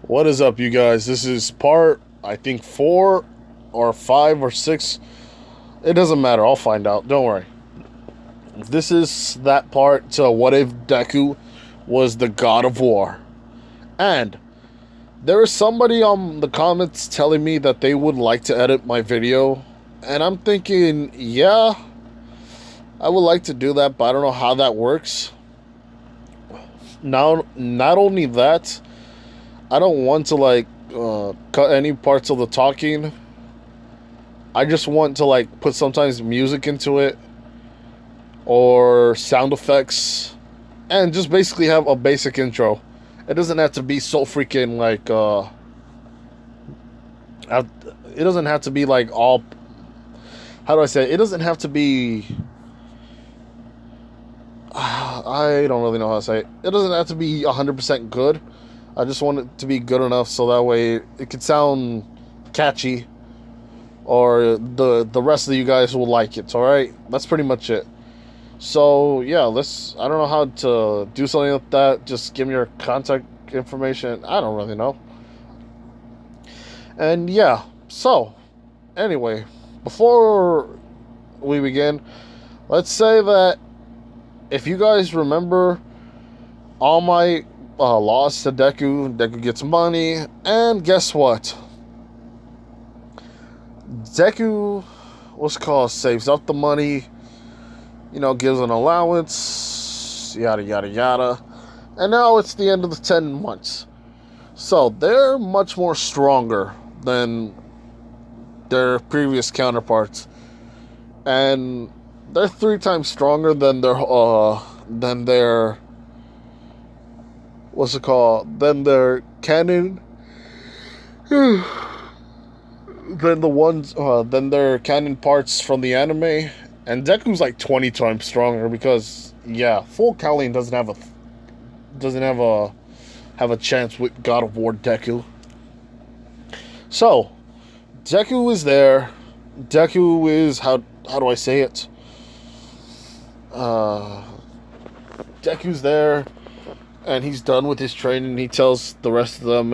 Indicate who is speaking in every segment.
Speaker 1: What is up, you guys? This is part, I think, 4 or 5 or 6. It doesn't matter. I'll find out. Don't worry. This is that part to what if Deku was the god of war. And there is somebody on the comments telling me that they would like to edit my video. And I'm thinking, yeah, I would like to do that, but I don't know how that works. Now, not only that, I don't want to cut any parts of the talking. I just want to put sometimes music into it or sound effects and just basically have a basic intro. It doesn't have to be so freaking it doesn't have to be like all, how do I say it? It doesn't have to be I don't really know how to say it. It doesn't have to be 100% good. I just want it to be good enough so that way it could sound catchy, or the rest of you guys will like it. All right, that's pretty much it. So yeah, I don't know how to do something like that. Just give me your contact information. I don't really know. And yeah, so anyway, before we begin, let's say that if you guys remember all my loss to Deku gets money, and guess what? Deku, saves up the money, gives an allowance, yada, yada, yada. And now it's the end of the 10 months. So they're much more stronger than their previous counterparts. And they're 3 times stronger than their than their canon than their canon parts from the anime. And Deku's like 20 times stronger because full Kaolin doesn't have a chance with God of War Deku. So Deku is there. Deku is how do I say it? Deku's there, and he's done with his training. He tells the rest of them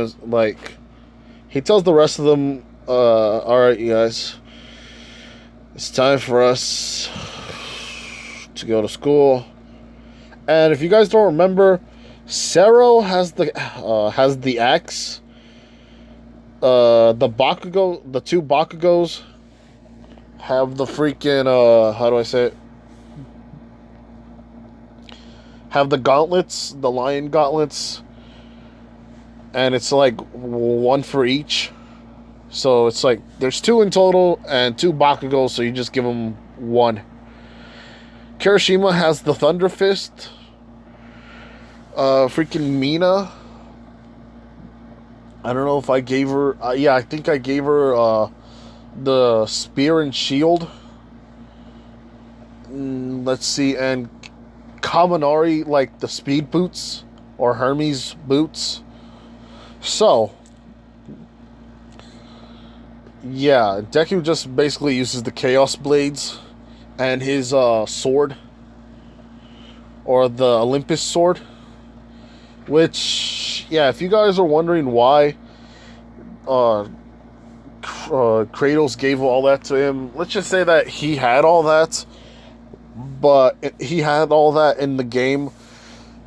Speaker 1: all right, you guys, it's time for us to go to school. And if you guys don't remember, Sero has the axe. The two Bakugos have the freaking how do I say it? Have the gauntlets, the lion gauntlets, and it's like 1 for each. So it's like there's 2 in total and 2 Bakugos, so you just give them 1. Kirishima has the Thunder Fist. Freaking Mina, I don't know if I gave her. I think I gave her the Spear and Shield. Let's see, and Kaminari, like the Speed Boots or Hermes Boots. So yeah, Deku just basically uses the Chaos Blades and his sword, or the Olympus sword. Which, if you guys are wondering why Kratos gave all that to him, let's just say that he had all that, but he had all that in the game,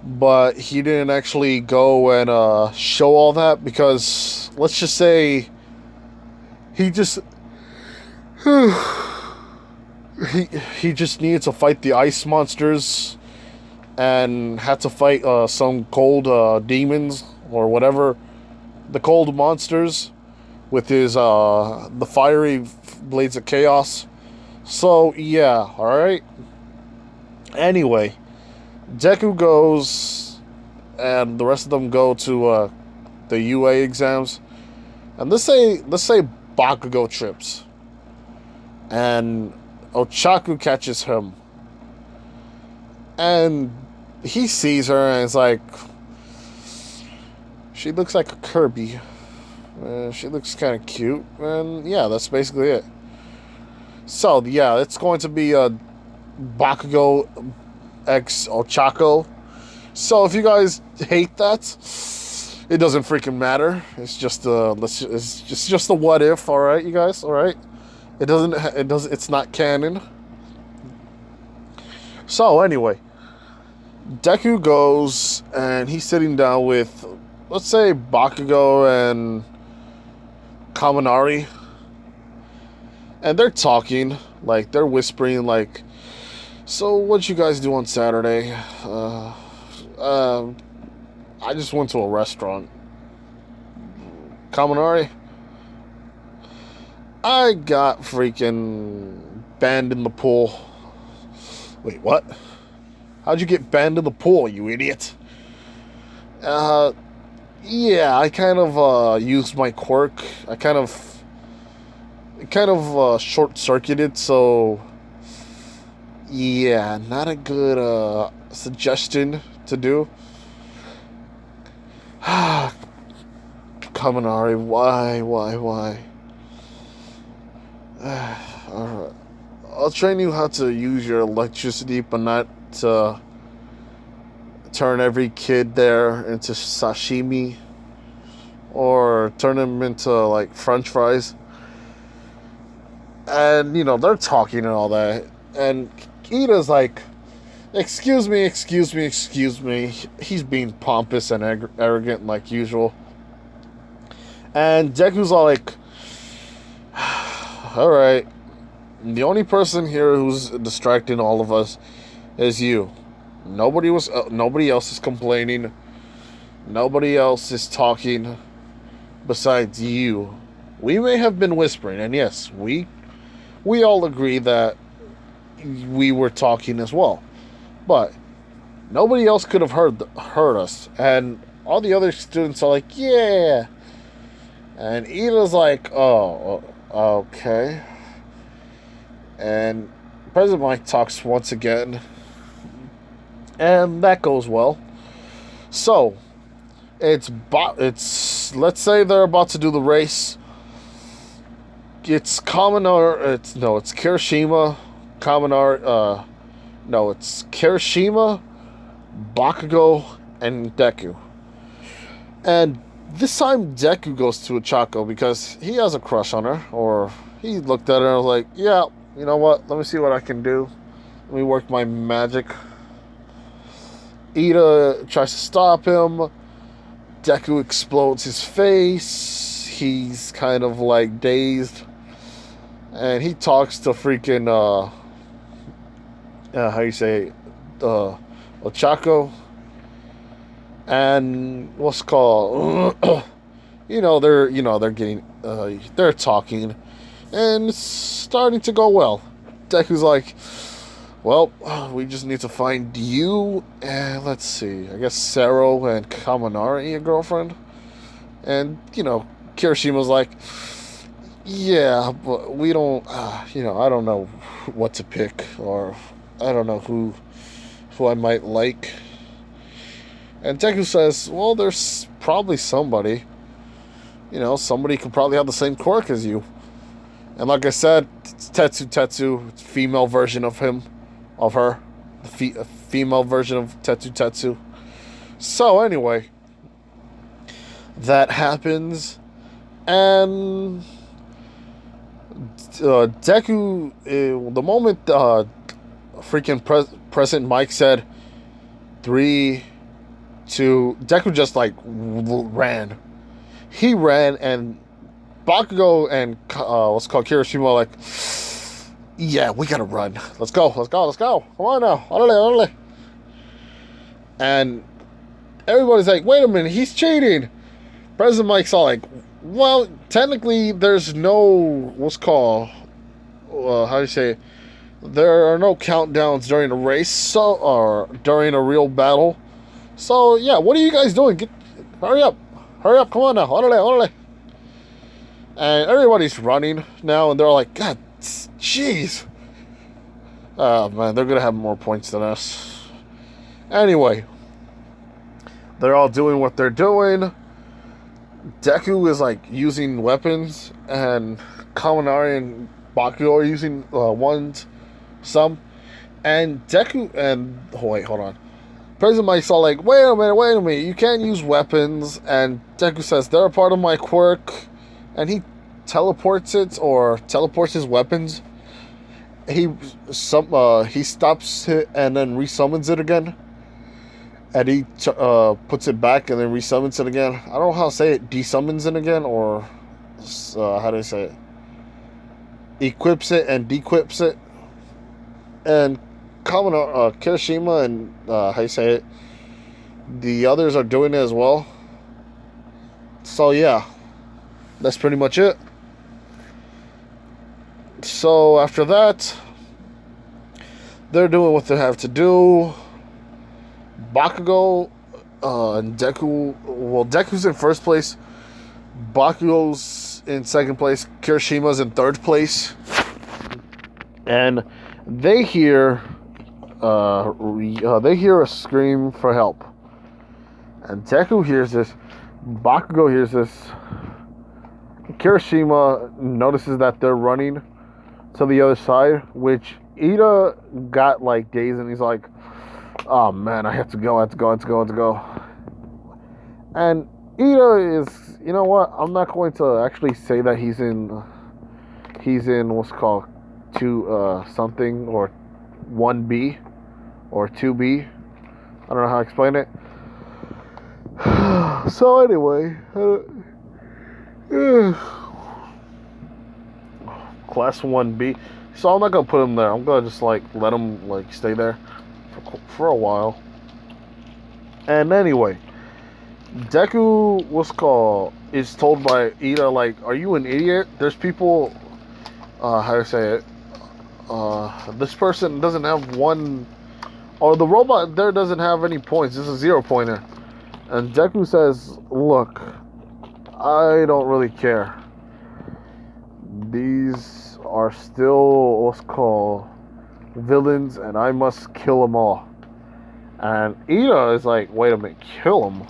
Speaker 1: but he didn't actually go and show all that because, let's just say, he just he just needed to fight the ice monsters and had to fight some cold demons or whatever, the cold monsters, with his the fiery blades of chaos. So yeah, all right. Anyway, Deku goes, and the rest of them go to the UA exams, and let's say Bakugo trips, and Ochaku catches him, and he sees her and is like, she looks like a Kirby. She looks kind of cute, and yeah, that's basically it. So yeah, it's going to be a Bakugo X Ochako. So if you guys hate that, It doesn't freaking matter. It's just it's just a what if. All right, you guys. All right. It doesn't. It does. It's not canon. So anyway, Deku goes and he's sitting down with, let's say, Bakugo and Kaminari, and they're talking, like they're whispering, like, "So what'd you guys do on Saturday?" I just went to a restaurant. Kaminari, I got freaking banned in the pool. Wait, what? How'd you get banned in the pool, you idiot? Yeah, I kind of used my quirk. It kind of short-circuited, so yeah, not a good suggestion to do. Kaminari, why? Alright. I'll train you how to use your electricity, but not to turn every kid there into sashimi or turn them into like French fries. And you know, they're talking and all that, and Ida's like, excuse me. He's being pompous and arrogant like usual. And Deku's all like, alright, the only person here who's distracting all of us is you. Nobody else is complaining. Nobody else is talking besides you. We may have been whispering, and yes, we all agree that we were talking as well. But nobody else could have heard us. And all the other students are like, yeah. And Ida's like, oh, okay. And President Mike talks once again. And that goes well. So, it's let's say they're about to do the race. It's it's Kirishima, Kaminari, it's Kirishima, Bakugo, and Deku. And this time Deku goes to Ochako because he has a crush on her, or he looked at her and was like, yeah, you know what, let me see what I can do. Let me work my magic. Ida tries to stop him. Deku explodes his face. He's kind of like dazed. And he talks to freaking, Ochako. And what's called, they're getting, they're talking. And it's starting to go well. Deku's like, well, we just need to find you, and let's see, I guess Sero and Kaminari, your girlfriend? And, Kirishima's like, yeah, but we don't, I don't know what to pick, or I don't know who I might like. And Deku says, well, there's probably somebody. Somebody could probably have the same quirk as you. And like I said, it's Tetsu, it's a female version of him. Of her, a female version of Tetsu. So anyway, that happens, and Deku, the moment freaking President Mike said 3, 2, Deku just like ran. He ran, and Bakugo and Kirishima like, yeah, we gotta run. Let's go. Come on now. Orale. And everybody's like, wait a minute, he's cheating. President Mike's all like, well, technically, there's no, there are no countdowns during a race, or during a real battle. So, yeah, what are you guys doing? Hurry up, come on now. Orale. And everybody's running now, and they're like, God, jeez. Oh, man, they're going to have more points than us. Anyway, they're all doing what they're doing. Deku is, like, using weapons, and Kaminari and Bakugo are using some. And Deku and... Oh, wait, hold on. President Mike's all like, wait a minute, you can't use weapons. And Deku says, they're a part of my quirk. And he teleports his weapons. He stops it and then resummons it again. And he puts it back and then resummons it again. I don't know how to say it. Desummons it again, or how do I say it? Equips it and dequips it. And Kirishima and how you say it? The others are doing it as well. So yeah, that's pretty much it. So after that, they're doing what they have to do. Bakugo and Deku. Well, Deku's in first place. Bakugo's in second place. Kirishima's in third place. And they hear a scream for help. And Deku hears this. Bakugo hears this. Kirishima notices that they're running to the other side, which Ida got like dazed, and he's like, oh man, I have to go. And Ida is, you know what? I'm not going to actually say that he's in what's called something or 1B or 2B. I don't know how to explain it. So anyway, class 1B. So I'm not gonna put him there. I'm gonna just like let him like stay there for a while. And anyway, Deku is told by Ida, like, are you an idiot? There's people, how to say it? This person doesn't have one, or the robot there doesn't have any points. This is a 0 pointer. And Deku says, look, I don't really care. These are still what's called villains, and I must kill them all. And Ida is like, wait a minute, kill them?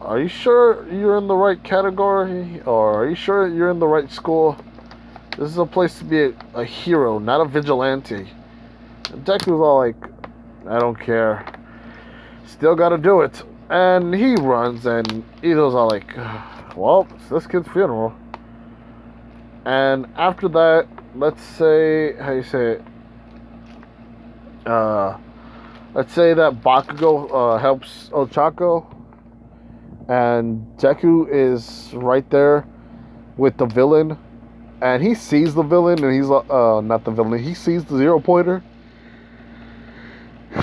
Speaker 1: Are you sure you're in the right category? Or are you sure you're in the right school? This is a place to be a hero, not a vigilante. And Deku's all like, I don't care. Still gotta do it. And he runs, and Ida's all like, well, it's this kid's funeral. And after that, let's say, how you say it? Let's say that Bakugo helps Ochako, and Deku is right there with the villain, and he sees the villain, and he's not the villain, he sees the 0 pointer.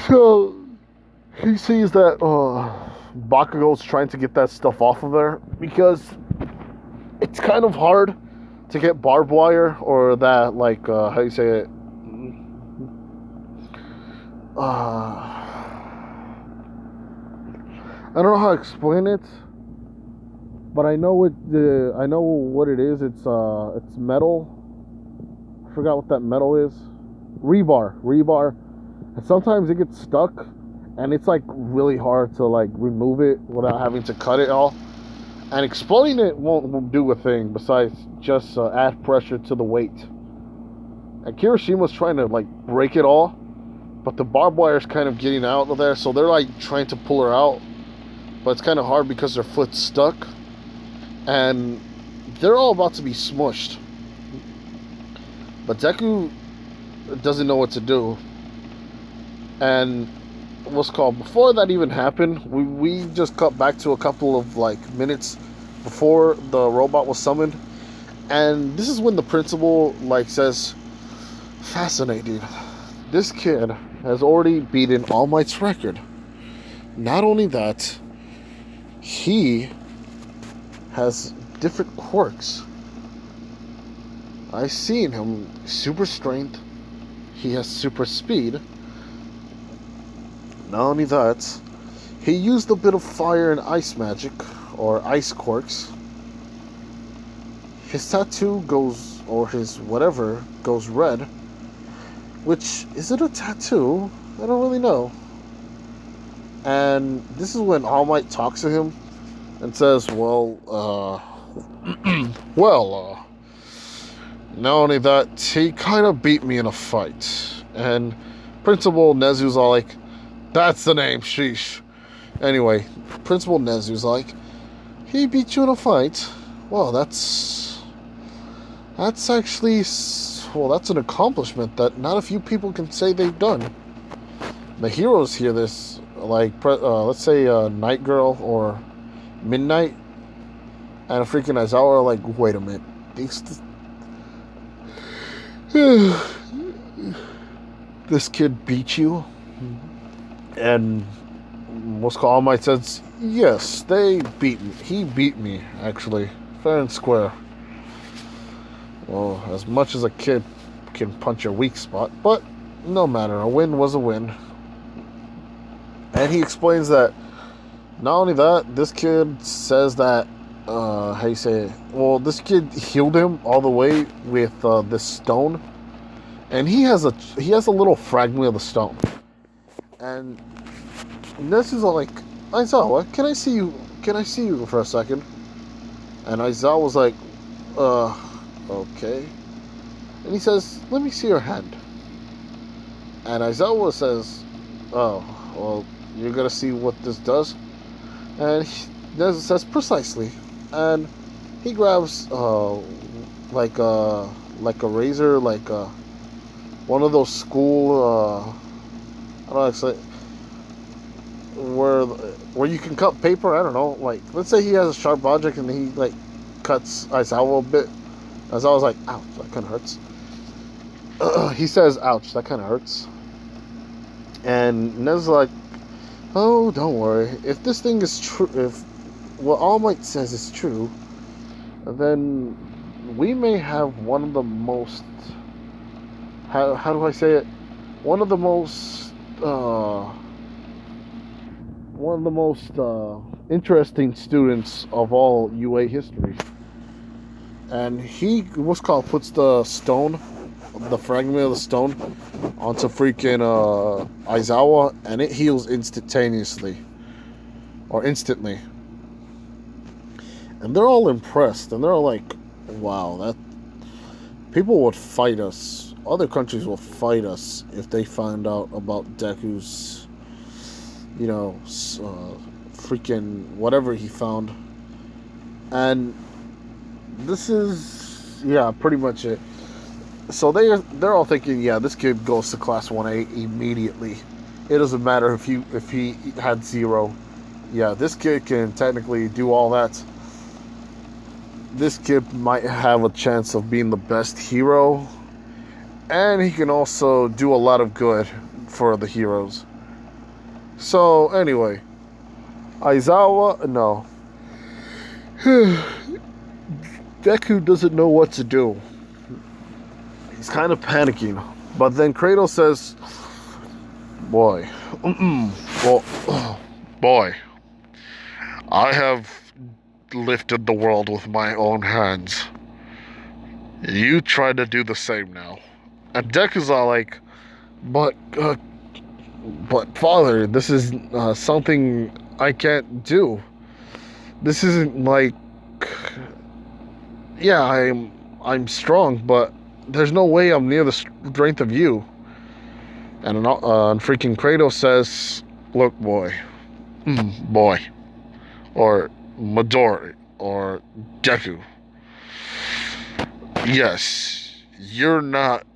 Speaker 1: So he sees that Bakugo's trying to get that stuff off of there, because it's kind of hard to get barbed wire, or that, like, how you say it? I don't know how to explain it, but I know what it is. It's metal. I forgot what that metal is. Rebar. And sometimes it gets stuck, and it's like really hard to like remove it without having to cut it all. And exploding it won't do a thing besides just add pressure to the weight. And Kirishima's trying to like break it all, but the barbed wire is kind of getting out of there, so they're like trying to pull her out, but it's kind of hard because their foot's stuck, and they're all about to be smushed. But Deku doesn't know what to do. And before that even happened, we just cut back to a couple of like minutes before the robot was summoned, and this is when the principal like says, fascinating, this kid has already beaten All Might's record. Not only that, he has different quirks. I've seen him super strength, he has super speed. Not only that, he used a bit of fire and ice magic, or ice quirks. His tattoo goes, or his whatever, goes red. Which, is it a tattoo? I don't really know. And this is when All Might talks to him and says, not only that, he kind of beat me in a fight. And Principal Nezu's all like, That's the name. Sheesh. Anyway, Principal Nezu's like, he beat you in a fight. Well, that's actually, well, that's an accomplishment that not a few people can say they've done. The heroes hear this, like, let's say Night Girl or Midnight, and a freaking Aizawa are like, wait a minute, this kid beat you? And Moscow All Might says, yes, they beat me. He beat me, actually, fair and square. Well, as much as a kid can punch a weak spot, but no matter, a win was a win. And he explains that not only that, this kid says that, how you say it? Well, this kid healed him all the way with this stone, and he has a little fragment of the stone. And this is like, Aizawa, can I see you? Can I see you for a second? And Aizawa was like, okay. And he says, let me see your hand. And Aizawa says, oh, well, you're gonna see what this does. And Nezu says, precisely. And he grabs, like a razor, like one of those school, I don't know how to say, where you can cut paper. I don't know. Like, let's say he has a sharp object and he like cuts Aizawa a bit. Aizawa's like, ouch, that kind of hurts. He says, ouch, that kind of hurts. And Nezu's like, oh, don't worry. If this thing is true, if what All Might says is true, then we may have one of the most, how do I say it? One of the most interesting students of all UA history. And he, what's called, puts the stone, the fragment of the stone, onto freaking Aizawa, and it heals instantaneously. Or instantly. And they're all impressed, and they're all like, wow, that people would fight us. Other countries will fight us if they find out about Deku's, you know, freaking whatever he found. And this is, yeah, pretty much it. So they're all thinking, yeah, this kid goes to class 1A immediately. It doesn't matter if he had 0. Yeah, this kid can technically do all that. This kid might have a chance of being the best hero, and he can also do a lot of good for the heroes. So anyway, Aizawa, no. Deku doesn't know what to do. He's kind of panicking. But then Kratos says, boy, well, boy, I have lifted the world with my own hands. You try to do the same now. And Deku's all like, but father, this is something I can't do. This isn't like, yeah, I'm strong, but there's no way I'm near the strength of you. And freaking Kratos says, look, boy, or Midori, or Deku. Yes, you're not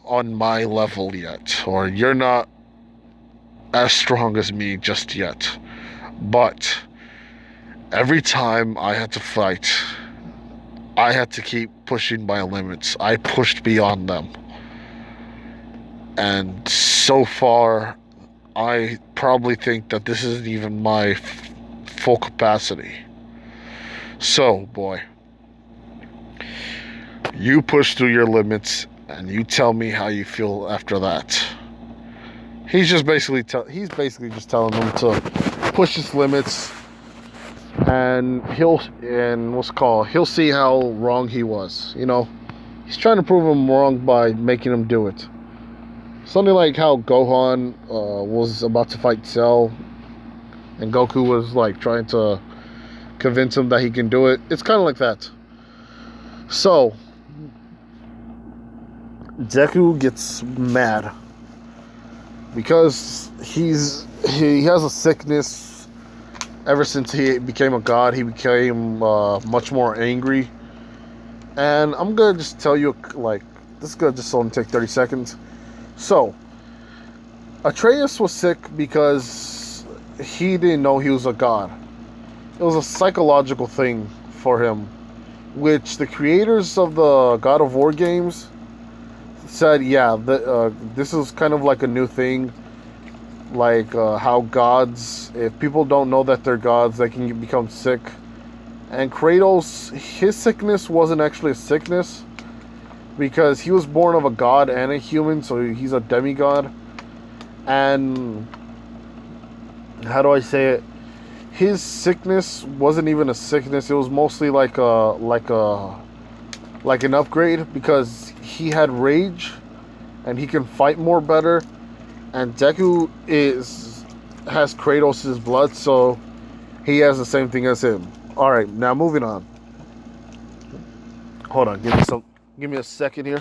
Speaker 1: on my level yet, or you're not as strong as me just yet. But every time I had to fight, I had to keep pushing my limits. I pushed beyond them. And so far, I probably think that this isn't even my full capacity. So, boy, you push through your limits, and you tell me how you feel after that. He's basically just telling them to push his limits, and he'll see how wrong he was. You know, he's trying to prove him wrong by making him do it. Something like how Gohan was about to fight Cell, and Goku was like trying to convince him that he can do it. It's kind of like that. So Deku gets mad, because he has a sickness. Ever since he became a god, he became much more angry. And I'm gonna just tell you, like, this is gonna just only take 30 seconds. So, Atreus was sick because he didn't know he was a god. It was a psychological thing for him, which the creators of the God of War games said, yeah, this is kind of like a new thing. Like how gods, if people don't know that they're gods, they can become sick. And Kratos, his sickness wasn't actually a sickness because he was born of a god and a human, so he's a demigod. And how do I say it? His sickness wasn't even a sickness. It was mostly like an upgrade because he had rage and he can fight more better. And Deku has Kratos' blood, so he has the same thing as him. All right, now moving on. Hold on, give me a second here.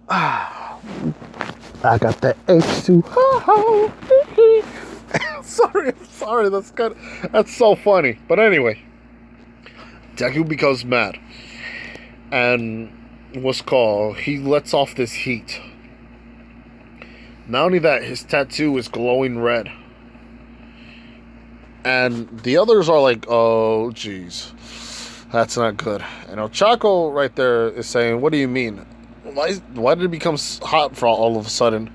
Speaker 1: I got that H2. sorry. That's so funny. But anyway, Deku becomes mad, and he lets off this heat. Not only that, his tattoo is glowing red. And the others are like, oh, jeez, that's not good. And Ochako right there is saying, what do you mean? Why did it become hot for all of a sudden?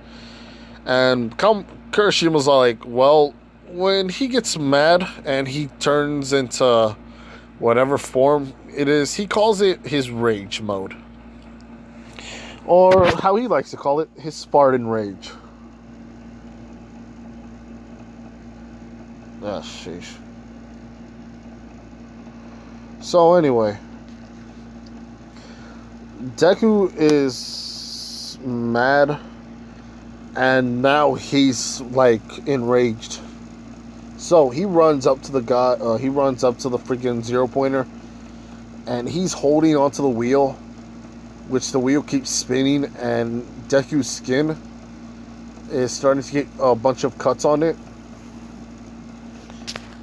Speaker 1: And Kirishima's like, well, when he gets mad and he turns into whatever form it is, he calls it his rage mode. Or how he likes to call it, his Spartan rage. Ah, sheesh. So anyway, Deku is mad, and now he's like enraged. So he runs up to the guy. He runs up to the freaking 0-pointer, and he's holding onto the wheel, which the wheel keeps spinning, and Deku's skin is starting to get a bunch of cuts on it.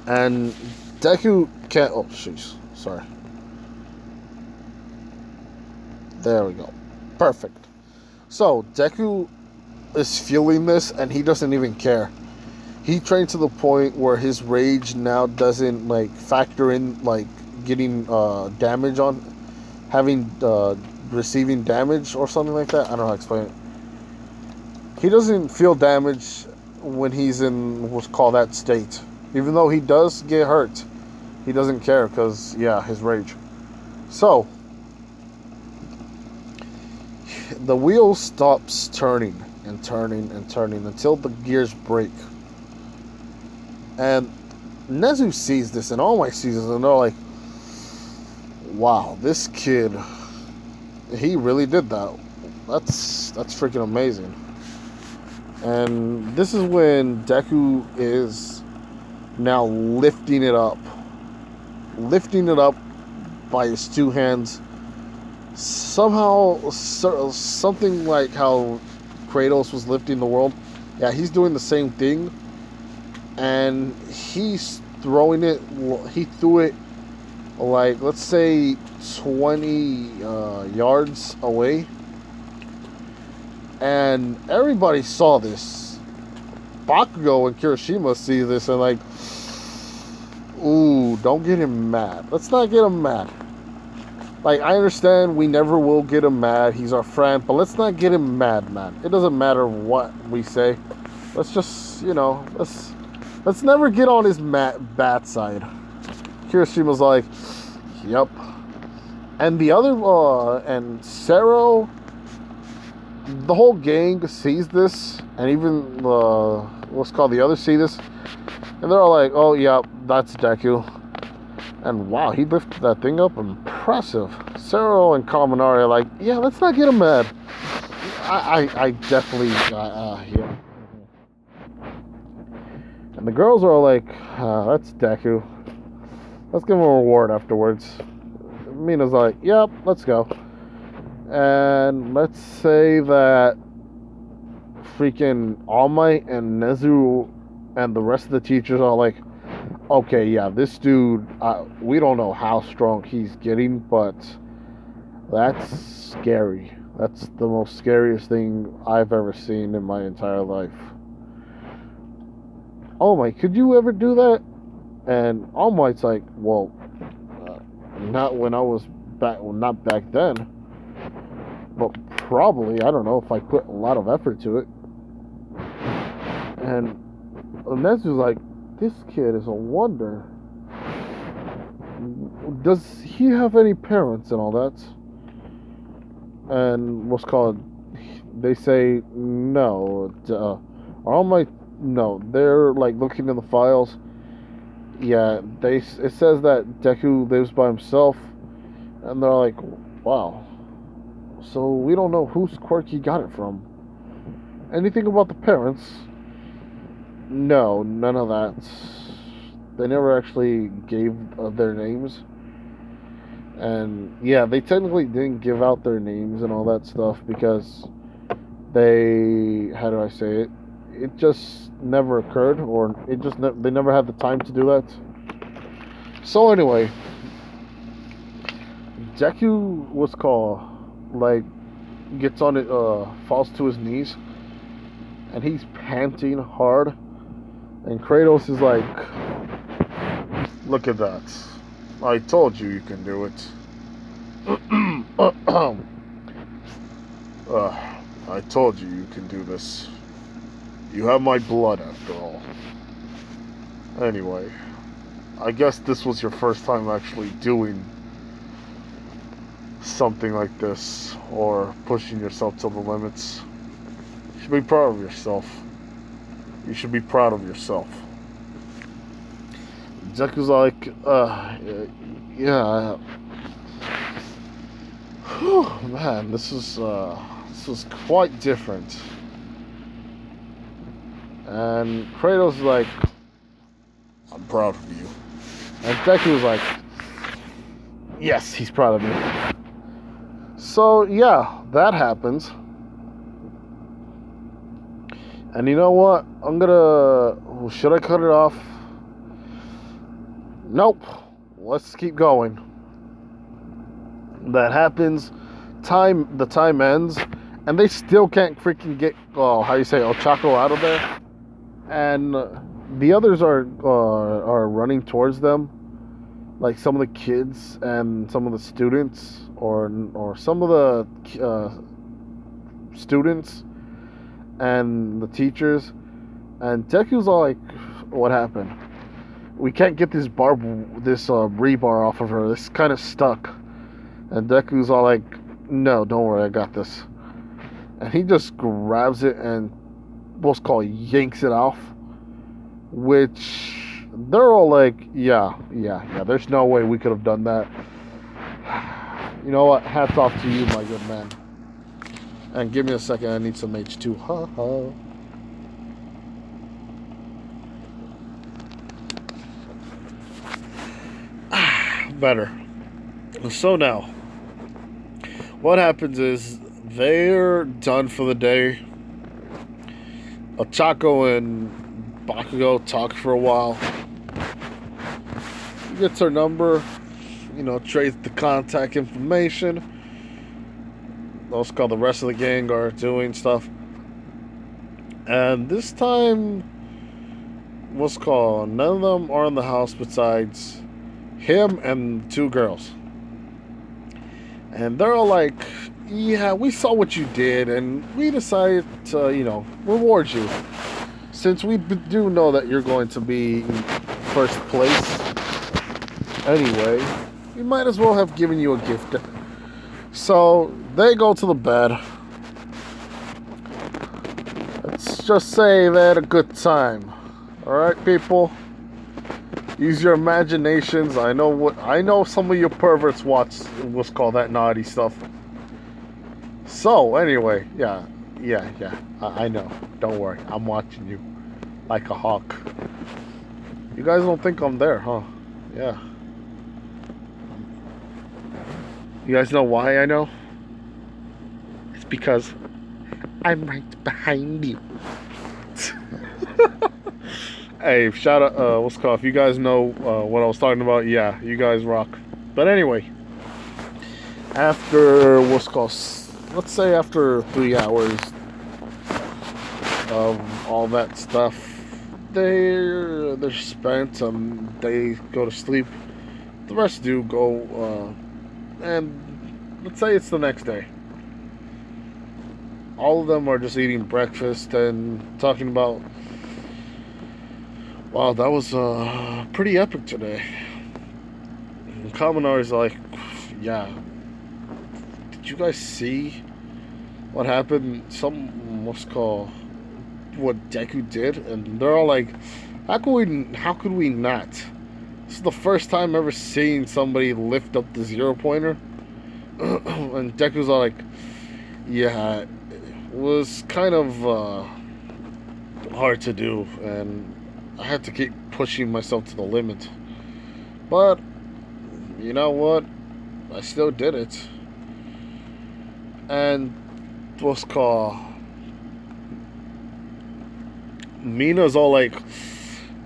Speaker 1: And Deku can't... Oh, jeez. Sorry. There we go. Perfect. So, Deku is feeling this, and he doesn't even care. He trained to the point where his rage now doesn't, like, factor in, like, getting damage on... receiving damage or something like that. I don't know how to explain it. He doesn't feel damage when he's in what's called that state. Even though he does get hurt, he doesn't care because, yeah, his rage. So, the wheel stops turning and turning and turning until the gears break. And Nezu sees this in all my seasons, and they're like, wow, this kid, he really did that. That's freaking amazing. And this is when Deku is now lifting it up by his two hands. Somehow, something like how Kratos was lifting the world. Yeah, he's doing the same thing, and he's throwing it. He threw it like, let's say 20 yards away, and everybody saw this. Bakugo and Kirishima see this and like, ooh, don't get him mad. Let's not get him mad. Like, I understand we never will get him mad. He's our friend, but let's not get him mad, man. It doesn't matter what we say. Let's just, let's never get on his bad side. Kirishima's like, yep. And the other, and Sero, the whole gang sees this, and even the others see this, and they're all like, oh, yeah, that's Deku. And wow, he lifted that thing up. Impressive. Sero and Kaminari are like, yeah, let's not get him mad. I definitely, yeah. And the girls are all like, that's Deku. Let's give him a reward afterwards. Mina's like, yep, let's go. And let's say that freaking All Might and Nezu and the rest of the teachers are like, okay, yeah, this dude, we don't know how strong he's getting, but that's scary. That's the most scariest thing I've ever seen in my entire life. All Might, could you ever do that? And All Might's like, well, not when I was back, well, not back then, but probably, I don't know, if I put a lot of effort to it. And Nezu's like, this kid is a wonder. Does he have any parents and all that? And what's called? They say no. All my no. They're like looking in the files. Yeah, it says that Deku lives by himself, and they're like, wow. So we don't know whose quirk he got it from. Anything about the parents? No, none of that. They never actually gave their names. And yeah, they technically didn't give out their names and all that stuff because how do I say it? It just never occurred, or they never had the time to do that. So anyway, Deku gets on it, falls to his knees, and he's panting hard, and Kratos is like, look at that. I told you you can do it. I told you you can do this. You have my blood after all. Anyway, I guess this was your first time actually doing something like this, or pushing yourself to the limits. You should be proud of yourself. You should be proud of yourself. Deku's like, yeah. Whew, man, this is quite different. And Kratos is like, I'm proud of you. And Deku was like, yes, he's proud of me. So yeah, that happens. And you know what? Should I cut it off? Nope. Let's keep going. That happens. The time ends, and they still can't freaking get Ochako out of there. And the others are running towards them, like some of the kids and some of the students, or some of the students and the teachers. And Deku's all like, "What happened? We can't get this rebar off of her. This is kind of stuck." And Deku's all like, "No, don't worry, I got this." And he just grabs it and yanks it off. Which they're all like, yeah, there's no way we could have done that. You know what? Hats off to you, my good man. And give me a second, I need some H2. Ha ha. Better. So now, what happens is they're done for the day. Ochako and Bakugo talk for a while. He gets her number, trades the contact information. Those called the rest of the gang are doing stuff. And this time, none of them are in the house besides him and two girls. And they're all like, yeah, we saw what you did, and we decided to, reward you. Since we do know that you're going to be in first place anyway, we might as well have given you a gift. So they go to the bed. Let's just say they had a good time. Alright, people? Use your imaginations. I know some of you perverts watch what's called that naughty stuff. So, anyway, yeah. I know. Don't worry. I'm watching you like a hawk. You guys don't think I'm there, huh? Yeah. You guys know why I know? because I'm right behind you. Hey, shout out, what's it called? If you guys know what I was talking about, yeah, you guys rock. But anyway, after what's it called? Let's say after 3 hours of all that stuff, they're spent. They go to sleep. The rest do go, and let's say it's the next day. All of them are just eating breakfast and talking about, wow, that was pretty epic today. And Kaminari's like, yeah, did you guys see what happened? What's it called, what Deku did? And they're all like, how could we not? This is the first time ever seeing somebody lift up the 0-pointer. And Deku's all like, yeah, it was kind of hard to do, and I had to keep pushing myself to the limit. But, you know what? I still did it. And what's called, Mina's all like,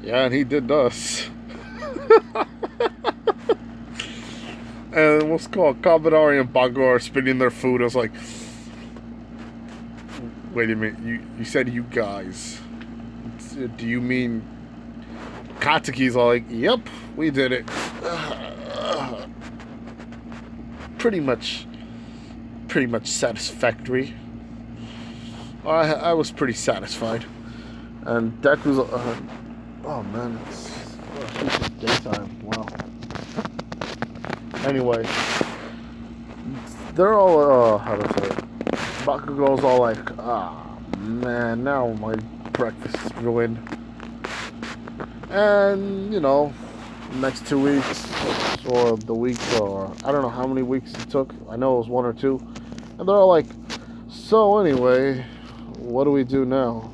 Speaker 1: yeah, and he did us. And what's called, Kaminari and Bago are spitting their food. I was like, wait a minute, you said you guys. Do you mean Katsuki's all like, yep, we did it. Pretty much satisfactory. I was pretty satisfied. And Deku's oh man, it's daytime. Wow. Anyway, they're all how to say it. Bakugo's all like, man, now my breakfast is ruined. And you know, next 2 weeks or the week, or I don't know how many weeks it took. I know it was 1 or 2. And they're all like, so anyway, what do we do now?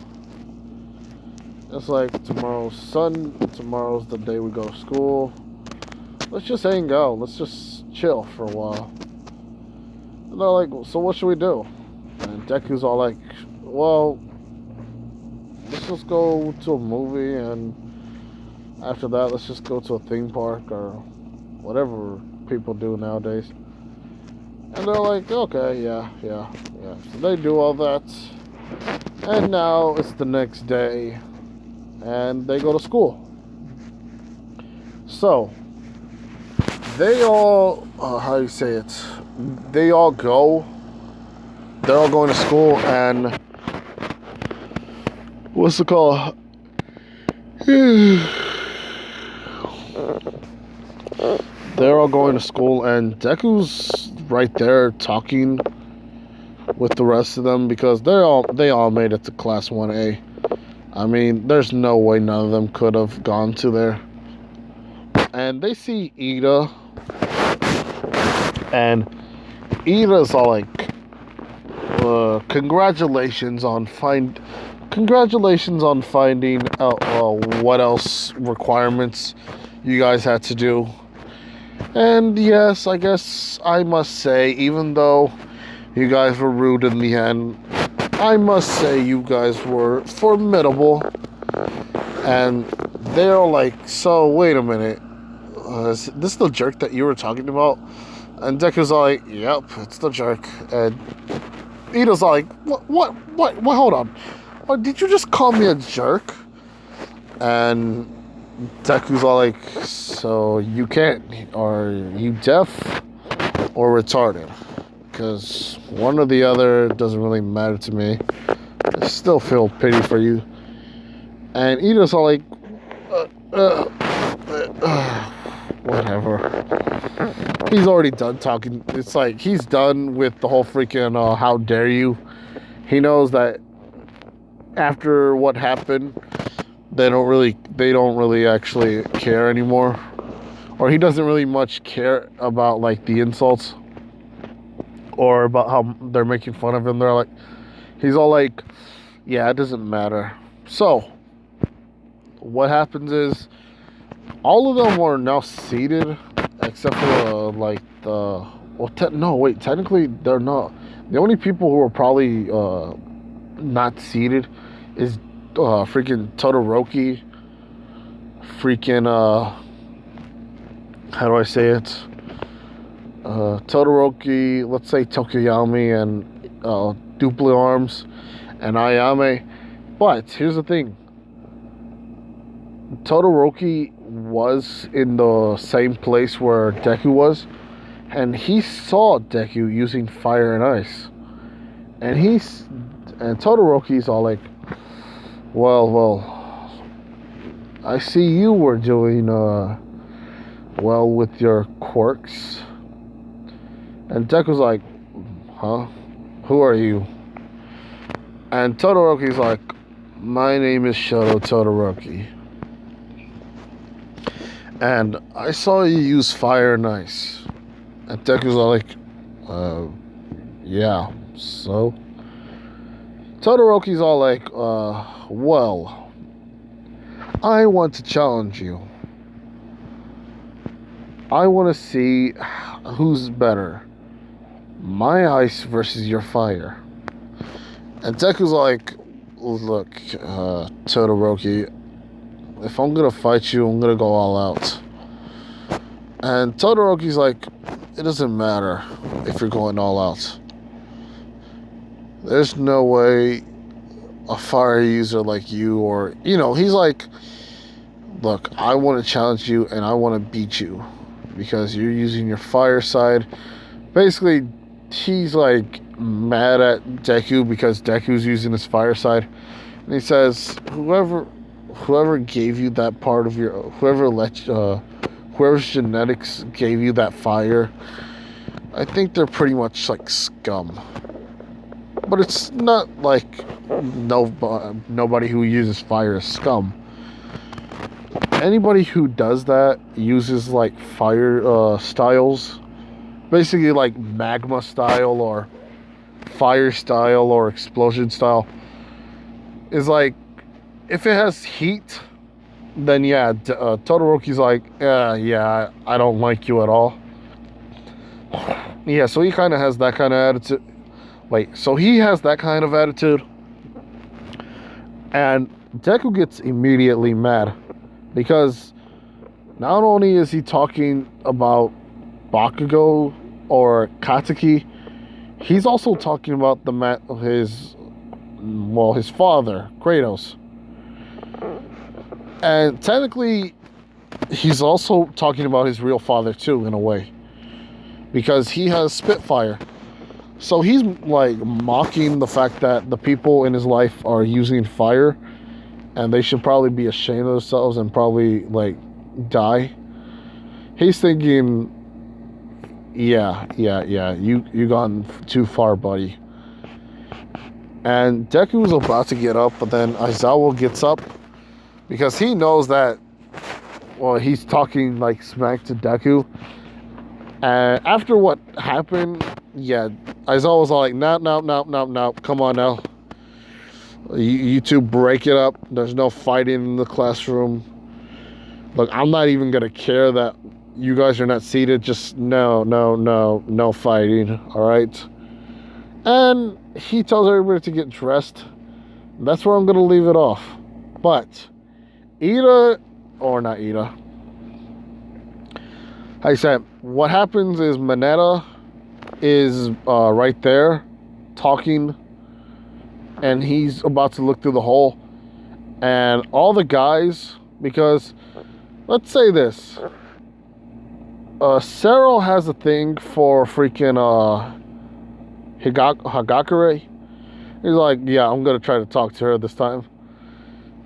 Speaker 1: It's like tomorrow's the day we go to school. Let's just hang out. Let's just chill for a while. And they're like, so what should we do? And Deku's all like, well, let's just go to a movie, and after that, let's just go to a theme park or whatever people do nowadays. And they're like, okay, yeah. So they do all that. And now it's the next day, and they go to school. So, they all, how do you say it? They're all going to school, and what's it called? They're all going to school, and Deku's right there talking with the rest of them because they all made it to class 1A. I mean, there's no way none of them could have gone to there. And they see Ida, and Ida's all like, congratulations on finding out what else requirements you guys had to do. And yes, I guess I must say, even though you guys were rude in the end, I must say you guys were formidable. And they're like, so wait a minute, is this the jerk that you were talking about? And Deku's all like, yep, it's the jerk. And Ida's all like, what, hold on. What, did you just call me a jerk? And Deku's all like, so you can't, are you deaf or retarded? Because one or the other doesn't really matter to me. I still feel pity for you. And Ida's all like, whatever. He's already done talking. It's like he's done with the whole freaking how dare you. He knows that after what happened, they don't really actually care anymore, or he doesn't really much care about like the insults or about how they're making fun of him. They're like, he's all like, yeah, it doesn't matter. So what happens is all of them are now seated except for technically they're not. The only people who are probably not seated is freaking Todoroki, freaking how do I say it? Todoroki, let's say Tokoyami and Duple Arms and Ayame. But here's the thing. Todoroki was in the same place where Deku was, and he saw Deku using fire and ice. And Todoroki's all like, well, I see you were doing well with your quirks. And Deku's like, huh? Who are you? And Todoroki's like, my name is Shoto Todoroki. And I saw you use fire and ice. And Deku's all like, yeah, so? Todoroki's all like, well, I want to challenge you. I want to see who's better. My ice versus your fire. And Deku's like, look, Todoroki, if I'm gonna fight you, I'm gonna go all out. And Todoroki's like, it doesn't matter if you're going all out. There's no way a fire user like you, or, he's like, look, I want to challenge you and I want to beat you because you're using your fire side. Basically, he's like mad at Deku because Deku's using his fire side. And he says, whoever gave you that part of your, whoever's genetics gave you that fire, I think they're pretty much like scum. But it's not like nobody who uses fire is scum. Anybody who does that uses like fire styles, basically like magma style or fire style or explosion style, is like, if it has heat, then yeah, Todoroki's like, yeah, I don't like you at all. Yeah, so he kind of has that kind of attitude. So he has that kind of attitude. And Deku gets immediately mad because not only is he talking about Bakugo or Katsuki, he's also talking about his father, Kratos. And technically, he's also talking about his real father too, in a way, because he has Spitfire. So he's like mocking the fact that the people in his life are using fire and they should probably be ashamed of themselves and probably like die. He's thinking, yeah, you gone too far, buddy. And Deku's about to get up, but then Aizawa gets up because he knows that, he's talking like smack to Deku. And after what happened, yeah, Aizawa was all like, no, come on now. You two break it up. There's no fighting in the classroom. Look, I'm not even going to care that you guys are not seated. Just no fighting, all right? And he tells everybody to get dressed. That's where I'm going to leave it off. But not Ida. I said, what happens is Mineta is right there talking, and he's about to look through the hole, and all the guys, because let's say this, Sero has a thing for freaking Hagakure. He's like, yeah, I'm gonna try to talk to her this time.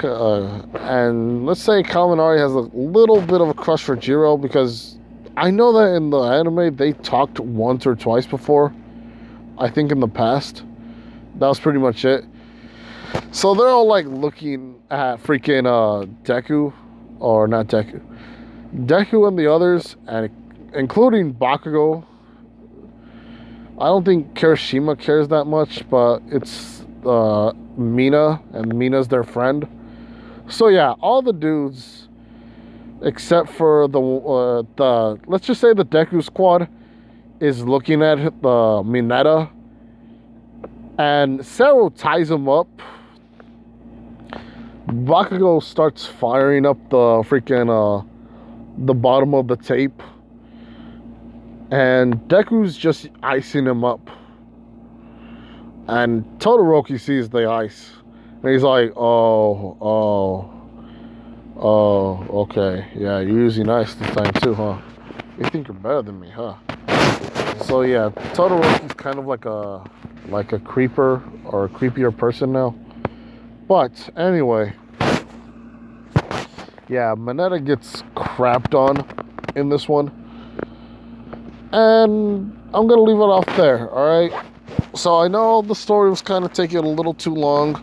Speaker 1: And let's say Kaminari has a little bit of a crush for Jiro, because I know that in the anime they talked once or twice before. I think in the past. That was pretty much it. So they're all like looking at freaking Deku, or not Deku. Deku and the others, and including Bakugo. I don't think Kirishima cares that much, but it's Mina, and Mina's their friend. So yeah, all the dudes, except for the let's just say the Deku squad, is looking at the Mineta, And Zero ties him up. Bakugo starts firing up the freaking the bottom of the tape, and Deku's just icing him up. And Todoroki sees the ice, and he's like, "Oh, okay, yeah, you're using ice this time too, huh? You think you're better than me, huh?" So yeah, Todoroki's kind of like a creeper or a creepier person now. But anyway, yeah, Mineta gets crapped on in this one. And I'm going to leave it off there, alright? So I know the story was kind of taking a little too long.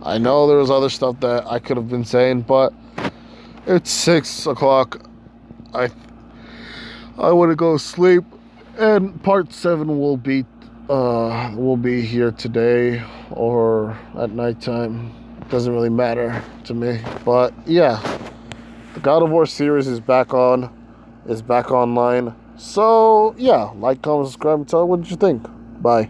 Speaker 1: I know there was other stuff that I could have been saying, but it's 6 o'clock. I want to go sleep. And part 7 will be here today or at nighttime. Doesn't really matter to me. But yeah, the God of War series is back online. So yeah, like, comment, subscribe, and tell me what you think. Bye.